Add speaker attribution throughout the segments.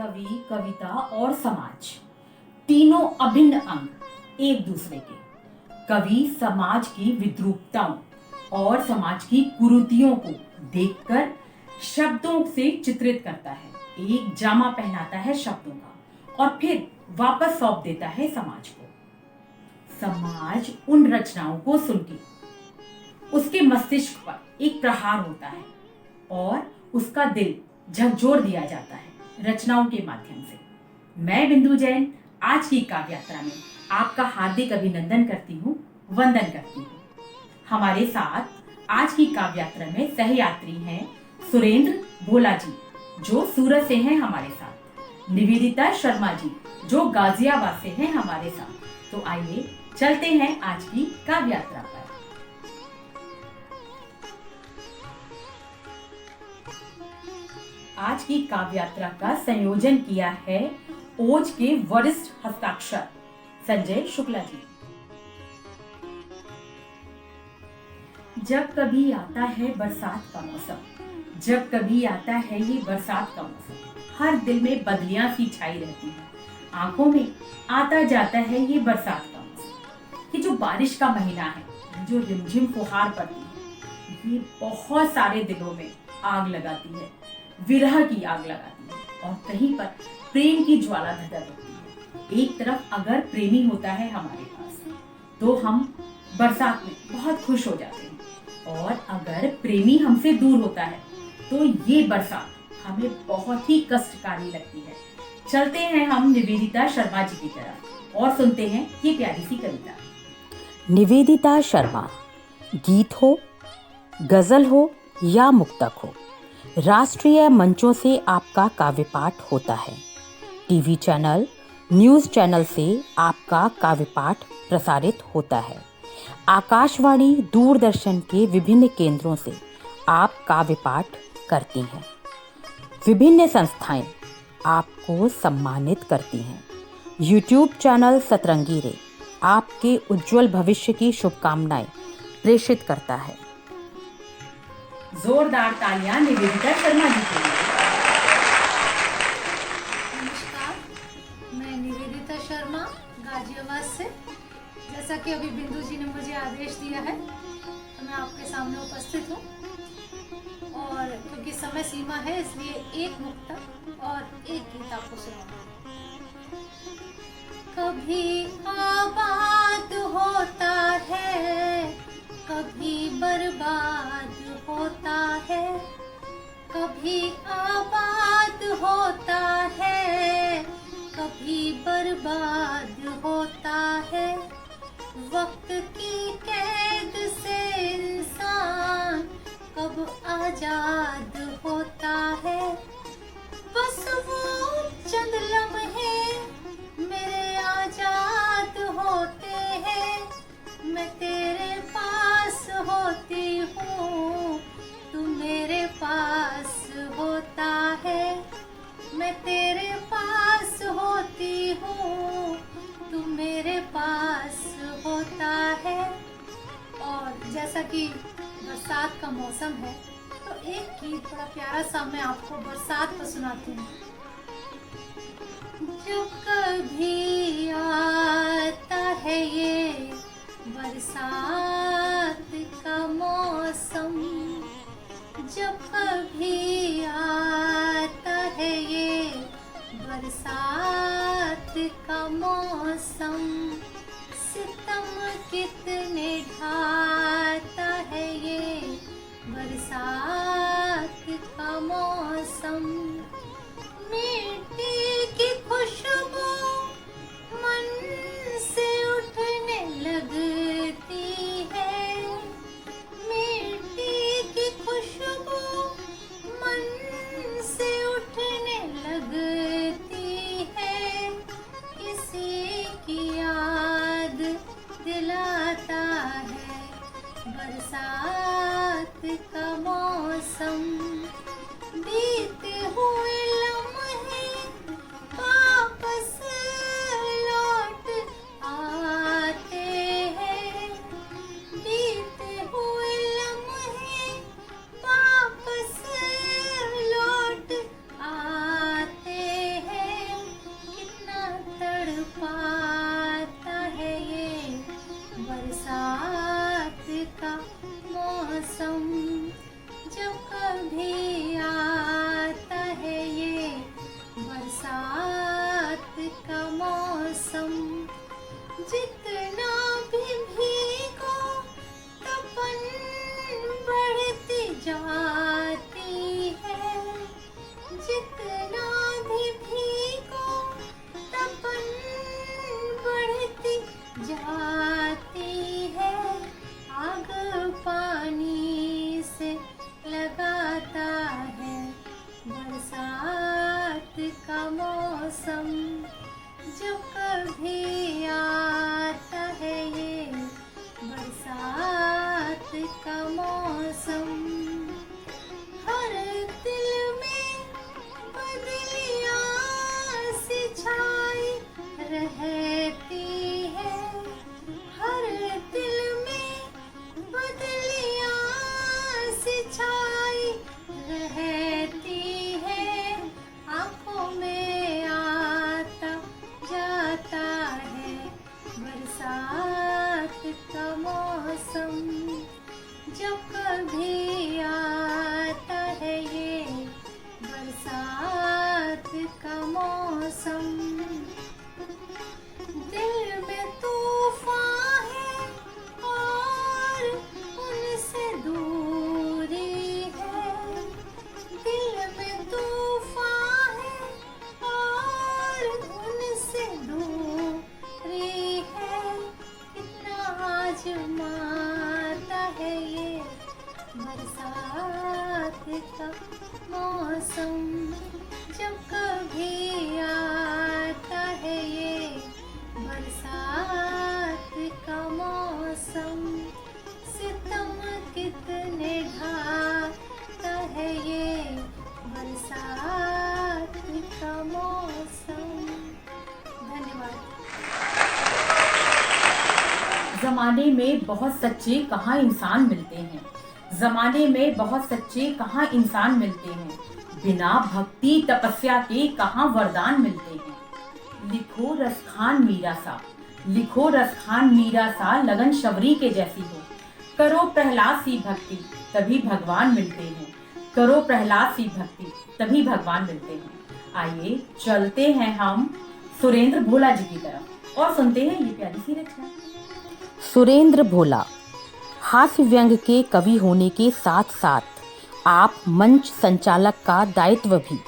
Speaker 1: कवि, कविता और समाज तीनों अभिन्न अंग एक दूसरे के। कवि समाज की विद्रूपताओं और समाज की कुरीतियों को देखकर शब्दों से चित्रित करता है, एक जामा पहनाता है शब्दों का और फिर वापस सौंप देता है समाज को। समाज उन रचनाओं को सुनकर उसके मस्तिष्क पर एक प्रहार होता है और उसका दिल झकझोर दिया जाता है रचनाओं के माध्यम से। मैं बिंदु जैन आज की काव्य यात्रा में आपका हार्दिक अभिनंदन करती हूँ, वंदन करती हूँ। हमारे साथ आज की काव्य यात्रा में सहयात्री हैं सुरेंद्र भोला जी जो सूरत से हैं हमारे साथ, निवेदिता शर्मा जी जो गाजियाबाद से हैं हमारे साथ। तो आइए चलते हैं आज की काव्य यात्रा पर। आज की काव्य यात्रा का संयोजन किया है ओज के वरिष्ठ हस्ताक्षर संजय शुक्ला जी। जब कभी आता है बरसात का मौसम, जब कभी आता है ये बरसात का मौसम, हर दिल में बदलियां सी छाई रहती है, आंखों में आता जाता है ये बरसात का मौसम। ये जो बारिश का महीना है, जो रिमझिम फुहार पड़ती है, ये बहुत सारे दिलों में आग लगाती है, विरह की आग लगाती है और कहीं पर प्रेम की ज्वाला धधक उठती है। एक तरफ अगर प्रेमी होता है हमारे पास तो हम बरसात में बहुत खुश हो जाते हैं और अगर प्रेमी हमसे दूर होता है तो ये बरसात हमें बहुत ही कष्टकारी लगती है। चलते हैं हम निवेदिता शर्मा जी की तरफ और सुनते हैं ये प्यारी सी कविता।
Speaker 2: निवेदिता शर्मा। गीत हो, गजल हो या मुक्तक हो, राष्ट्रीय मंचों से आपका काव्य पाठ होता है। टीवी चैनल, न्यूज़ चैनल से आपका काव्य पाठ प्रसारित होता है। आकाशवाणी, दूरदर्शन के विभिन्न केंद्रों से आप काव्य पाठ करती हैं। विभिन्न संस्थाएं आपको सम्मानित करती हैं। यूट्यूब चैनल सतरंगी रे आपके उज्जवल भविष्य की शुभकामनाएं प्रेषित करता है।
Speaker 1: जोरदार तालियां निवेदिता शर्मा जी के लिए।
Speaker 3: नमस्कार, मैं निवेदिता शर्मा गाजियाबाद से। जैसा कि अभी बिंदु जी ने मुझे आदेश दिया है तो मैं आपके सामने उपस्थित हूँ और क्योंकि समय सीमा है इसलिए एक मुक्तक और एक गीत आपको सुनाऊंगा। कभी आबाद होता है, कभी बर्बाद होता है, कभी आबाद होता है, कभी बर्बाद होता है। वक्त की कैद से इंसान कब आजाद होता है। बस वो चंद लम्हे मेरे आजाद होते हैं। मैं तेरे पास होती हूँ, तू मेरे पास होता है। मैं तेरे पास होती हूँ, तू मेरे पास होता है। और जैसा कि बरसात का मौसम है तो एक गीत बड़ा प्यारा सा मैं आपको बरसात पर सुनाती हूँ। जो कभी आता है ये बरसात का मौसम, जब कभी आता है ये बरसात का मौसम, सितम कितने ढाता है ये बरसात का मौसम। मिट्टी की खुशबू मन से उठने लगती है। मिट्टी की खुशबू मन से उठने लगती है। किसी की याद दिलाता है बरसात का मौसम। बीते हुए लम्हे वापस लौट आते हैं। बीते हुए लम्हे वापस लौट आते हैं। जब कभी आता है ये बरसात का मौसम, हर दिल में बदलियां सी छाई रहती है, हर दिल में बदलियां सी छाई रहती है, आंखों में आता जाता है बरसात का मौसम, जब कभी आता है ये बरसात का मौसम। दिल में तूफान है और उनसे दूरी है, दिल में तूफान है और उनसे दूरी है, कितना आजमाता है ये बरसात का मौसम, जब कभी आता है ये बरसात का मौसम, सितम कितने ढाता है ये बरसात का मौसम। धन्यवाद।
Speaker 1: जमाने में बहुत सच्चे कहाँ इंसान मिलते हैं, जमाने में बहुत सच्चे कहाँ इंसान मिलते हैं, बिना भक्ति तपस्या के कहाँ वरदान मिलते हैं। लिखो रसखान मीरा सा, लिखो रसखान मीरा सा, लगन शबरी के जैसी हो, करो प्रहलाद सी भक्ति तभी भगवान मिलते हैं, करो प्रहलाद सी भक्ति तभी भगवान मिलते हैं। आइए चलते हैं हम सुरेंद्र भोला जी की तरफ और सुनते हैं ये प्यारी सी रचना।
Speaker 2: सुरेंद्र भोला हास्य व्यंग के कवि होने के साथ साथ आप मंच संचालक का दायित्व भी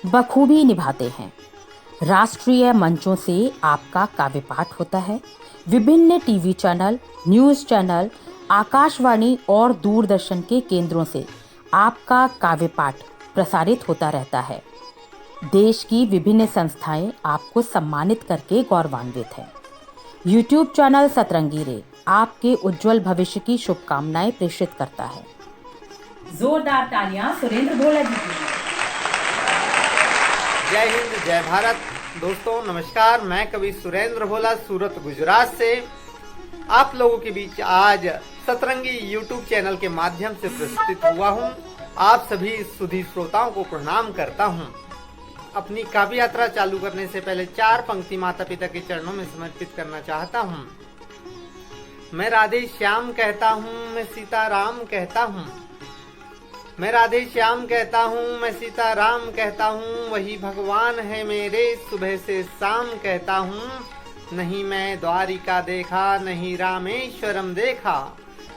Speaker 2: बखूबी निभाते हैं। राष्ट्रीय मंचों से आपका काव्य पाठ होता है, विभिन्न TV channel, news channel, Akashvani और दूरदर्शन के केंद्रों से आपका काव्य पाठ प्रसारित होता रहता है। देश की विभिन्न संस्थाएं आपको सम्मानित करके गौरवान्वित हैं। यूट्यूब चैनल सतरंगी रे आपके उज्जवल भविष्य की शुभकामनाएं प्रेषित करता है।
Speaker 1: जोरदार तालियां सुरेंद्र भोला जी के लिए।
Speaker 4: जय हिंद, जय भारत। दोस्तों नमस्कार, मैं कवि सुरेंद्र भोला सूरत गुजरात से आप लोगों के बीच आज सतरंगी यूट्यूब चैनल के माध्यम से प्रस्तुत हुआ हूं। आप सभी सुधी श्रोताओं को प्रणाम करता हूं। अपनी काव्य यात्रा चालू करने से पहले 4 पंक्ति माता पिता के चरणों में समर्पित करना चाहता हूं। मैं राधे श्याम कहता हूं, मैं सीताराम कहता हूं, मैं राधे श्याम कहता हूँ, मैं सीताराम कहता हूँ, वही भगवान है मेरे सुबह से शाम कहता हूँ। नहीं मैं द्वारिका देखा, नहीं रामेश्वरम देखा,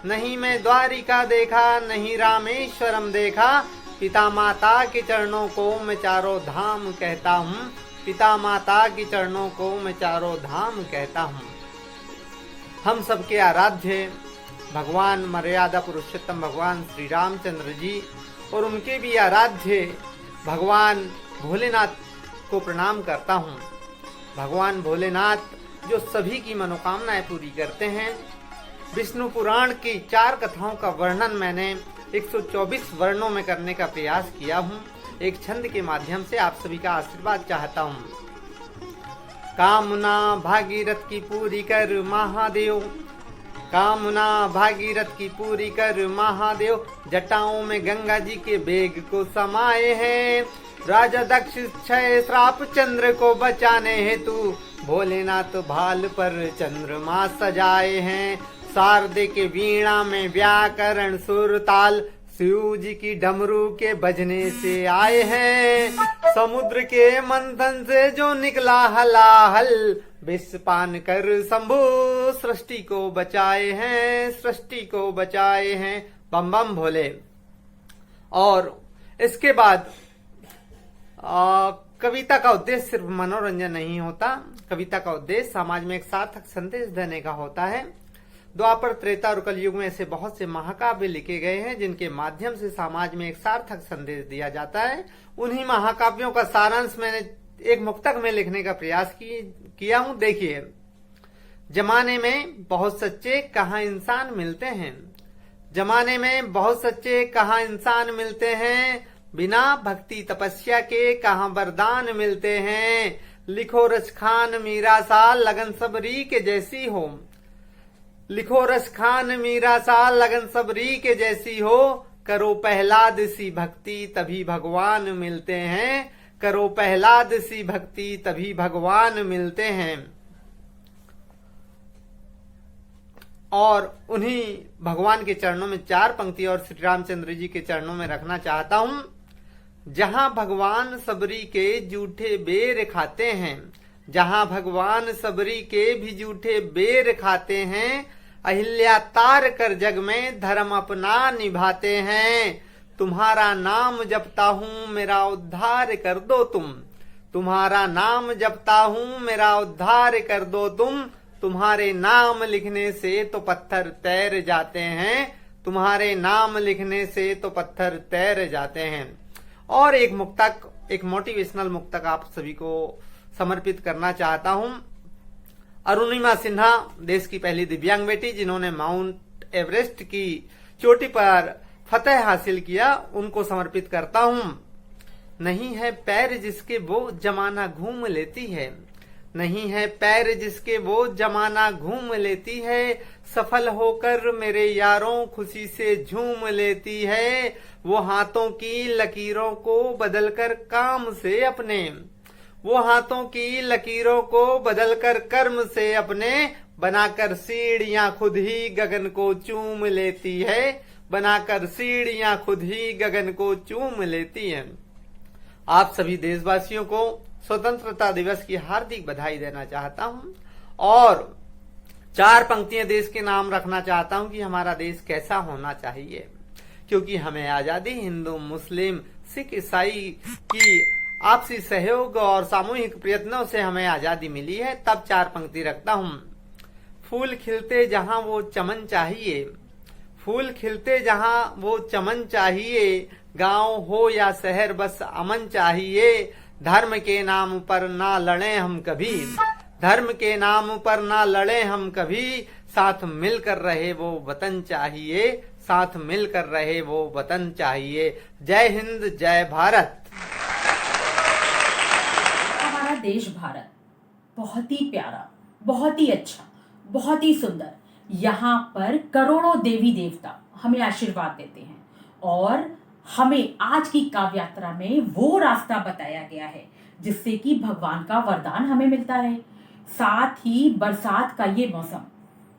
Speaker 4: नहीं मैं द्वारिका देखा, नहीं रामेश्वरम देखा, पिता माता के चरणों को मैं चारों धाम कहता हूँ, पिता माता के चरणों को मैं चारों धाम कहता हूँ। हम सबके आराध्य भगवान मर्यादा पुरुषोत्तम भगवान श्री रामचंद्र जी और उनके भी आराध्य भगवान भोलेनाथ को प्रणाम करता हूँ। भगवान भोलेनाथ जो सभी की मनोकामनाएं पूरी करते हैं। विष्णु पुराण की 4 कथाओं का वर्णन मैंने 124 वर्णों में करने का प्रयास किया हूँ। एक छंद के माध्यम से आप सभी का आशीर्वाद चाहता हूँ। कामना भागीरथ की पूरी कर महादेव, कामना भागीरथ की पूरी कर महादेव, जटाओं में गंगा जी के बेग को समाये हैं। राजा दक्ष क्षय श्राप चंद्र को बचाने हेतु भोलेनाथ भाल पर चंद्रमा सजाए हैं। शारदे के वीणा में व्याकरण सुर ताल, शिव जी की डमरू के बजने से आए हैं। समुद्र के मंथन से जो निकला हलाहल, विष पान कर शंभु सृष्टि को बचाए हैं, सृष्टि को बचाए हैं। बम बम भोले। और इसके बाद कविता का उद्देश्य सिर्फ मनोरंजन नहीं होता। कविता का उद्देश्य समाज में एक सार्थक संदेश देने का होता है। द्वापर, त्रेता और कलयुग में ऐसे बहुत से महाकाव्य लिखे गए हैं जिनके माध्यम से समाज में एक सार्थक संदेश दिया जाता है। उन्हीं महाकाव्यों का सारांश मैंने एक मुक्तक में लिखने का प्रयास किया हूं। देखिए, जमाने में बहुत सच्चे कहाँ इंसान मिलते हैं, जमाने में बहुत सच्चे कहाँ इंसान मिलते हैं, बिना भक्ति तपस्या के कहाँ वरदान मिलते हैं। लिखो रस खान मीरा सा लगन सबरी के जैसी हो, लिखो रस खान मीरा सा लगन सबरी के जैसी हो, करो पहलाद सी भक्ति तभी भगवान मिलते हैं, करो पहलाद सी भक्ति तभी भगवान मिलते हैं। और उन्हीं भगवान के चरणों में 4 पंक्ति और श्री रामचंद्र जी के चरणों में रखना चाहता हूं। जहां भगवान सबरी के जूठे बेर खाते हैं, जहां भगवान सबरी के भी जूठे बेर खाते हैं, अहिल्या तार कर जग में धर्म अपना निभाते हैं। तुम्हारा नाम जपता हूँ मेरा उद्धार कर दो तुम, तुम्हारा नाम जपता हूँ मेरा उद्धार कर दो तुम, तुम्हारे नाम लिखने से तो पत्थर तैर जाते हैं, तुम्हारे नाम लिखने से तो पत्थर तैर जाते हैं। और एक मुक्तक, एक मोटिवेशनल मुक्तक आप सभी को समर्पित करना चाहता हूं। अरुणिमा सिन्हा, देश की पहली दिव्यांग बेटी जिन्होंने माउंट एवरेस्ट की चोटी पर फतेह हासिल किया, उनको समर्पित करता हूं। नहीं है पैर जिसके वो जमाना घूम लेती है, नहीं है पैर जिसके वो जमाना घूम लेती है, सफल होकर मेरे यारों खुशी से झूम लेती है। वो हाथों की लकीरों को बदलकर काम से अपने, वो हाथों की लकीरों को बदलकर कर्म से अपने, बनाकर सीढ़ियां खुद ही गगन को चूम लेती है, बनाकर सीढ़ियां खुद ही गगन को चूम लेती है। आप सभी देशवासियों को स्वतंत्रता दिवस की हार्दिक बधाई देना चाहता हूं और 4 पंक्तियां देश के नाम रखना चाहता हूं कि हमारा देश कैसा होना चाहिए, क्योंकि हमें आजादी हिंदू मुस्लिम सिख ईसाई की आपसी सहयोग और सामूहिक प्रयत्नों से हमें आजादी मिली है। तब 4 पंक्ति रखता हूं। फूल खिलते जहां वो चमन चाहिए, फूल खिलते जहां वो चमन चाहिए, गांव हो या शहर बस अमन चाहिए। धर्म के नाम पर ना लड़े हम कभी, धर्म के नाम पर ना लड़े हम कभी, साथ मिलकर रहे वो वतन चाहिए, साथ मिलकर रहे वो वतन चाहिए। जय हिंद, जय भारत।
Speaker 1: हमारा देश भारत बहुत ही प्यारा, बहुत ही अच्छा, बहुत ही सुंदर। यहाँ पर करोड़ों देवी देवता हमें आशीर्वाद देते हैं और हमें आज की काव्य यात्रा में वो रास्ता बताया गया है जिससे कि भगवान का वरदान हमें मिलता रहे। साथ ही बरसात का ये मौसम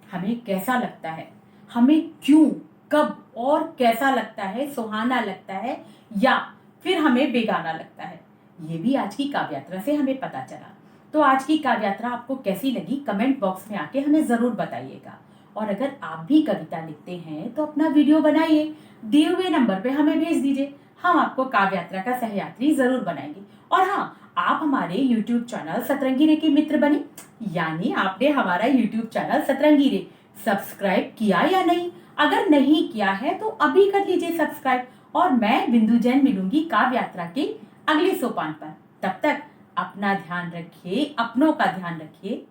Speaker 1: हमें कैसा लगता है, हमें क्यों, कब और कैसा लगता है, सुहाना लगता है या फिर हमें बेगाना लगता है, ये भी आज की काव्य यात्रा से हमें पता चला। तो आज की काव्य यात्रा आपको कैसी लगी कमेंट बॉक्स में आके हमें जरूर बताइएगा। और अगर आप भी कविता लिखते हैं तो अपना वीडियो बनाइए, दिए हुए नंबर पे हमें भेज दीजिए, हम आपको काव्य यात्रा का सहयात्री जरूर बनाएंगे। और हाँ, आप हमारे YouTube चैनल सतरंगी रे के मित्र बने, यानी आपने हमारा YouTube चैनल सतरंगी रे सब्सक्राइब किया या नहीं? अगर नहीं किया है तो अभी कर लीजिए सब्सक्राइब। और मैं बिंदु जैन मिलूंगी काव्य यात्रा के अगले सोपान पर। तब तक अपना ध्यान रखिए, अपनों का ध्यान रखिए।